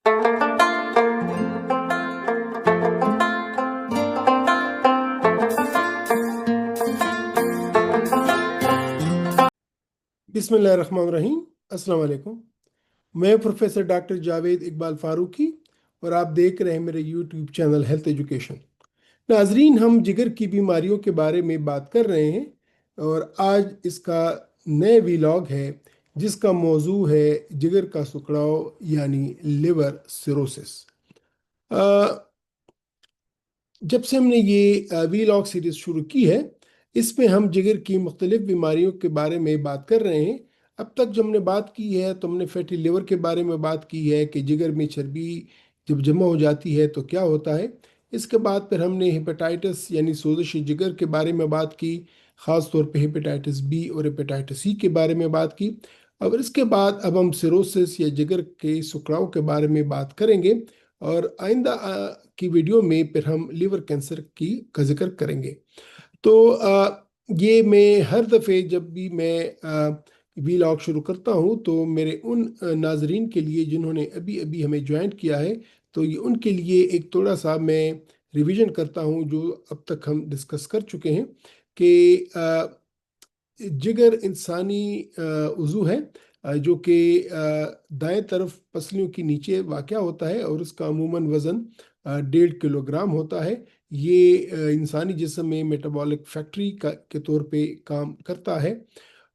बिस्मिल्लाहिर्रहमानिर्रहीम। अस्सलाम वालेकुम। मैं प्रोफेसर डॉक्टर जावेद इकबाल फारूकी और आप देख रहे हैं मेरे यूट्यूब चैनल हेल्थ एजुकेशन। नाजरीन, हम जिगर की बीमारियों के बारे में बात कर रहे हैं और आज इसका नए वीलॉग है जिसका मौजू है जिगर का सुखड़ाव यानी लिवर सिरोसिस। जब से हमने ये वीलॉग सीरीज शुरू की है, इसमें हम जिगर की मुख्तलिफ बीमारियों के बारे में बात कर रहे हैं। अब तक जो हमने बात की है तो हमने फैटी लिवर के बारे में बात की है कि जिगर में चर्बी जब जमा हो जाती है तो क्या होता है। इसके बाद फिर हमने हेपेटाइटिस यानी सोजिश जिगर के बारे में बात की, ख़ास तौर पे हेपेटाइटिस बी और हेपेटाइटिस सी के बारे में बात की। और इसके बाद अब हम सिरोसिस या जिगर के सुखड़ाव के बारे में बात करेंगे और आइंदा की वीडियो में फिर हम लिवर कैंसर का जिक्र करेंगे। तो ये मैं हर दफ़े जब भी मैं वीलॉग शुरू करता हूँ तो मेरे उन नाजरीन के लिए जिन्होंने अभी अभी हमें ज्वाइन किया है, तो ये उनके लिए एक थोड़ा सा मैं रिवीजन करता हूँ जो अब तक हम डिस्कस कर चुके हैं कि जिगर इंसानी उज़ू है जो कि दाएं तरफ पसलियों के नीचे वाक़या होता है और उसका अमूमन वज़न 1.5 किलोग्राम होता है। ये इंसानी जिस्म में मेटाबॉलिक फैक्ट्री के तौर पे काम करता है।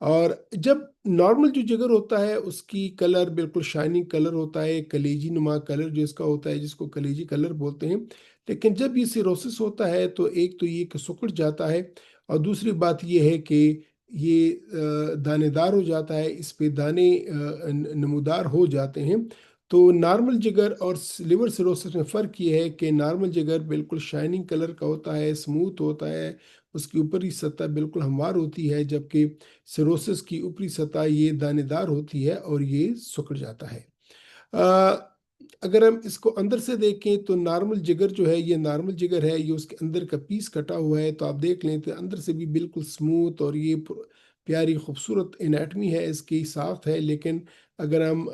और जब नॉर्मल जो जिगर होता है उसकी कलर बिल्कुल शाइनिंग कलर होता है, कलेजी नुमा कलर जो इसका होता है, जिसको कलेजी कलर बोलते हैं। लेकिन जब ये सिरोसिस होता है तो एक तो ये कि सिकुड़ जाता है और दूसरी बात ये है कि ये दानेदार हो जाता है, इस पे दाने नमूदार हो जाते हैं। तो नॉर्मल जिगर और लिवर सिरोसिस में फ़र्क ये है कि नॉर्मल जिगर बिल्कुल शाइनिंग कलर का होता है, स्मूथ होता है, उसकी ऊपरी सतह बिल्कुल हमवार होती है, जबकि सिरोसिस की ऊपरी सतह ये दानेदार होती है और ये सिकुड़ जाता है। अगर हम इसको अंदर से देखें तो नॉर्मल जिगर जो है, ये नॉर्मल जिगर है, ये उसके अंदर का पीस कटा हुआ है, तो आप देख लें तो अंदर से भी बिल्कुल स्मूथ और ये प्यारी खूबसूरत एनाटमी है, इसकी साफ है। लेकिन अगर हम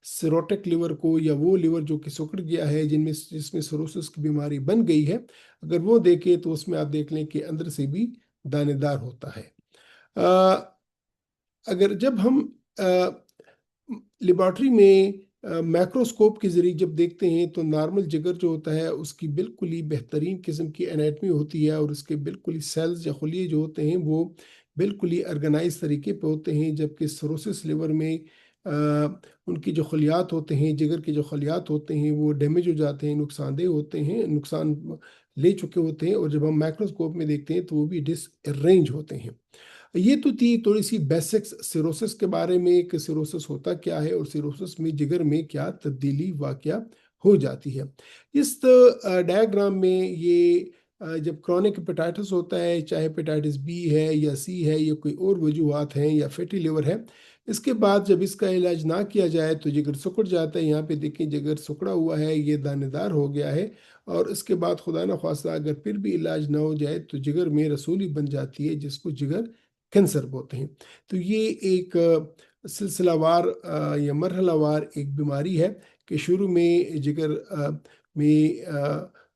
सिरोटिक लिवर को या वो लिवर जो कि सिकुड़ गया है जिसमें सिरोसिस की बीमारी बन गई है, अगर वो देखें तो उसमें आप देख लें कि अंदर से भी दानेदार होता है। अगर जब हम लेबॉर्ट्री में माइक्रोस्कोप के ज़रिए जब देखते हैं तो नॉर्मल जिगर जो होता है उसकी बिल्कुल ही बेहतरीन किस्म की एनाटमी होती है और उसके बिल्कुल ही सेल्स या खलिए जो होते हैं वो बिल्कुल ही ऑर्गेनाइज तरीके पे होते हैं, जबकि सिरोसिस लिवर में उनकी जो खलियात होते हैं, जिगर के जो खलियात होते हैं वो डैमेज हो जाते हैं, नुकसानदेह होते हैं, नुकसान ले चुके होते हैं, और जब हम माइक्रोस्कोप में देखते हैं तो वो भी डिसअरेंज होते हैं। ये तो थी थोड़ी सी बेसिक्स सिरोसिस के बारे में कि सिरोसिस होता क्या है और सिरोसिस में जिगर में क्या तब्दीली वाकया हो जाती है। इस डायग्राम में ये जब क्रॉनिक हेपेटाइटिस होता है, चाहे हेपेटाइटिस बी है या सी है या कोई और वजूहत हैं या फैटी लिवर है, इसके बाद जब इसका इलाज ना किया जाए तो जिगर सिकुड़ जाता है। यहाँ पे देखें जिगर सिकुड़ा हुआ है, ये दानेदार हो गया है, और इसके बाद खुदा न खास्ता अगर फिर भी इलाज ना हो जाए तो जिगर में रसूली बन जाती है जिसको जिगर कैंसर बोलते हैं। तो ये एक सिलसिलावार या मरहलावार एक बीमारी है कि शुरू में जिगर में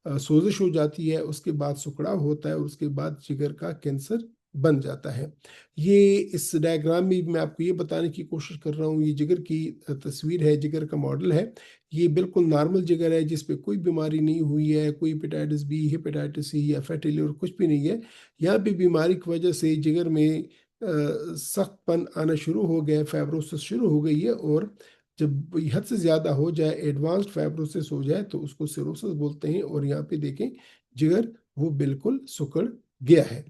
सोजिश हो जाती है, उसके बाद सुखड़ाव होता है और उसके बाद जिगर का कैंसर बन जाता है। ये इस डायग्राम में मैं आपको ये बताने की कोशिश कर रहा हूँ, ये जिगर की तस्वीर है, जिगर का मॉडल है। ये बिल्कुल नॉर्मल जिगर है जिस पे कोई बीमारी नहीं हुई है, कोई हेपेटाइटिस बी, हेपेटाइटिस सी या फैटी लिवर कुछ भी नहीं है। यहाँ पे बीमारी की वजह से जिगर में सख्तपन आना शुरू हो गया, फाइब्रोसिस शुरू हो गई है, और जब ये हद से ज़्यादा हो जाए, एडवांस्ड फाइब्रोसिस हो जाए, तो उसको सिरोसिस बोलते हैं। और यहाँ पे देखें जिगर वो बिल्कुल सिकुड़ गया है।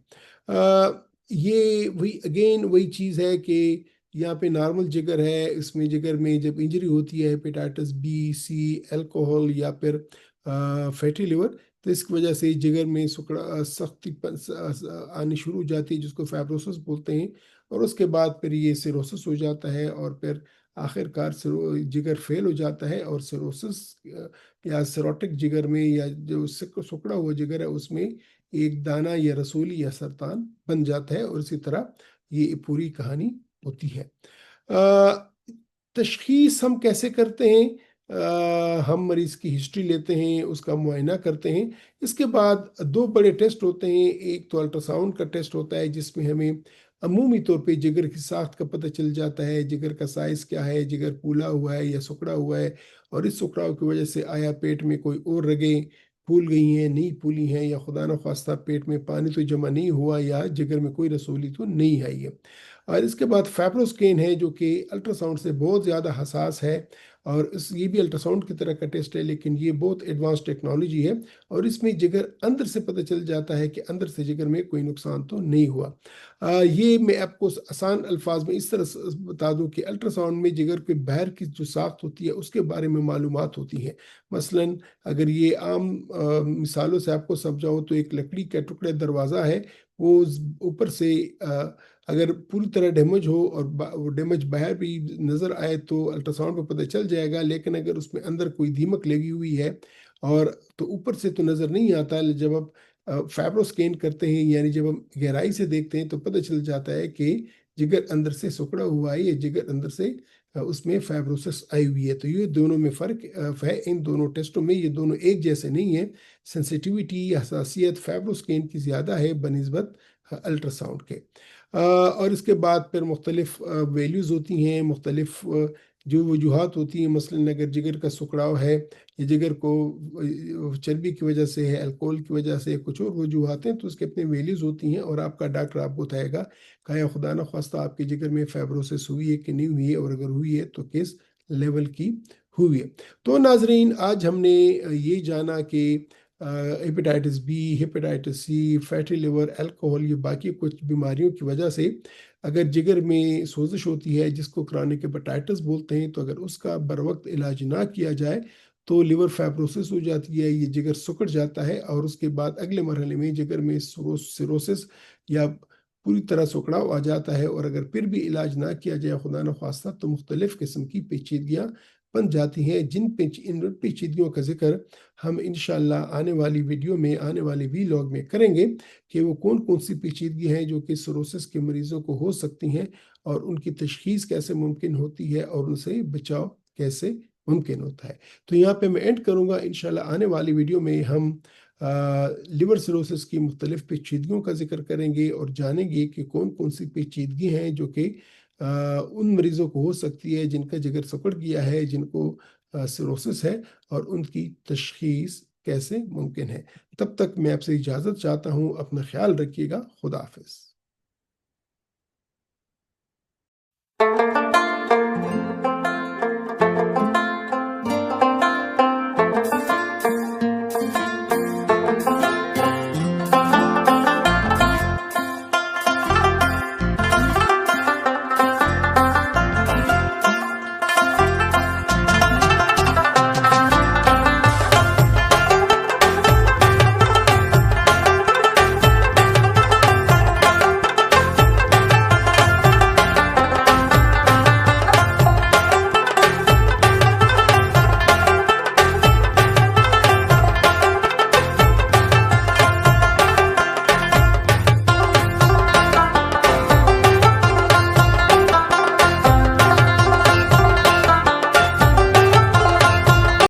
ये वही अगेन वही चीज़ है कि यहाँ पे नॉर्मल जिगर है, इसमें जिगर में जब इंजरी होती है हेपेटाइटिस बी, सी, अल्कोहल या फिर फैटी लिवर, तो इसकी वजह से जिगर में सुकड़ा सख्ती आनी शुरू हो जाती है जिसको फाइब्रोसिस बोलते हैं, और उसके बाद फिर ये सिरोसिस हो जाता है और फिर आखिरकार जिगर फेल हो जाता है और सिरोसिस या सिरोटिक जिगर में या जो सुकड़ा हुआ जिगर है उसमें एक दाना या रसूली या सरतान बन जाता है, और इसी तरह ये पूरी कहानी होती है। तशखीस हम कैसे करते हैं? हम मरीज़ की हिस्ट्री लेते हैं, उसका मुआयना करते हैं। इसके बाद 2 बड़े टेस्ट होते हैं, एक तो अल्ट्रासाउंड का टेस्ट होता है जिसमें हमें अमूमी तौर पे जिगर की साख्त का पता चल जाता है, जिगर का साइज़ क्या है, जिगर फूला हुआ है या सिकुड़ा हुआ है, और इस सिकुड़ाव की वजह से आया पेट में कोई और रगें फूल गई हैं, नहीं फूली हैं, या खुदा न ख़्वास्ता पेट में पानी तो जमा नहीं हुआ या जिगर में कोई रसौली तो नहीं आई है। और इसके बाद फाइब्रोस्कैन है जो कि अल्ट्रासाउंड से बहुत ज़्यादा हसास है, और ये भी अल्ट्रासाउंड की तरह का टेस्ट है, लेकिन ये बहुत एडवांस टेक्नोलॉजी है, और इसमें जिगर अंदर से पता चल जाता है कि अंदर से जिगर में कोई नुकसान तो नहीं हुआ। ये मैं आपको आसान अल्फाज में इस तरह से बता दूं कि अल्ट्रासाउंड में जिगर के बाहर की जो साख्त होती है उसके बारे में मालूमात होती हैं। मसलन अगर ये आम मिसालों से आपको समझाऊं तो एक लकड़ी का टुकड़ा दरवाज़ा है, वो ऊपर से अगर पूरी तरह डैमेज हो और वो डैमेज बाहर भी नज़र आए तो अल्ट्रासाउंड पे पता चल जाएगा, लेकिन अगर उसमें अंदर कोई दीमक लगी हुई है और तो ऊपर से तो नज़र नहीं आता, जब आप फाइब्रोस्कैन करते हैं यानी जब हम गहराई से देखते हैं तो पता चल जाता है कि जिगर अंदर से सिकुड़ा हुआ है या जिगर अंदर से उसमें फाइब्रोसिस आई हुई है। तो ये दोनों में फ़र्क है, इन दोनों टेस्टों में ये दोनों एक जैसे नहीं है। सेंसिटिविटी या हसासियत फाइब्रोस्कैन की ज़्यादा है बनस्बत अल्ट्रासाउंड के। और इसके बाद फिर मुख्तलिफ वैल्यूज़ होती हैं, मुख्तलिफ जो वजूहात होती हैं, मसलन अगर जिगर का सिकुड़ाव है या जिगर को चर्बी की वजह से है, अल्कोहल की वजह से, कुछ और वजूहात हैं, तो उसके अपने वैल्यूज़ होती हैं, और आपका डॉक्टर आपको बताएगा कि या खुदा न ख्वास्ता आपके जिगर में फाइब्रोसिस हुई है कि नहीं हुई है, और अगर हुई है तो किस लेवल की हुई है। तो नाजरीन, आज हमने ये जाना कि hepatitis B, hepatitis C, fatty liver, alcohol, ये बाकी कुछ बीमारियों की वजह से अगर जिगर में सोजिश होती है जिसको क्रानिक हेपेटाइटिस बोलते हैं, तो अगर उसका बर वक्त इलाज ना किया जाए तो लिवर फाइब्रोसिस हो जाती है, ये जिगर सिकुड़ जाता है, और उसके बाद अगले मरहले में जिगर में सिरोसिस या पूरी तरह सिकुड़ाव आ जाता है, और अगर फिर भी इलाज ना किया जाए खुदा न खास्ता तो मुख्तलिफ किस्म की पेचीदगियाँ बन जाती हैं, इन पेचीदगियों का जिक्र हम इंशाल्लाह आने वाली वीडियो में, आने वाले वीलॉग में करेंगे कि वो कौन कौन सी पेचीदगी हैं जो कि सिरोसिस के मरीज़ों को हो सकती हैं, और उनकी तशखीस कैसे मुमकिन होती है, और उनसे बचाव कैसे मुमकिन होता है। तो यहाँ पे मैं एंड करूँगा। इंशाल्लाह आने वाली वीडियो में हम लिवर सिरोसिस की मुख्तलिफ पेचीदगियों का जिक्र करेंगे और जानेंगे कि कौन कौन सी पेचीदगी हैं जो कि उन मरीज़ों को हो सकती है जिनका जिगर सिकुड़ गया है, जिनको सिरोसिस है, और उनकी तशखीस कैसे मुमकिन है। तब तक मैं आपसे इजाज़त चाहता हूँ। अपना ख्याल रखिएगा। खुदा हाफिज़।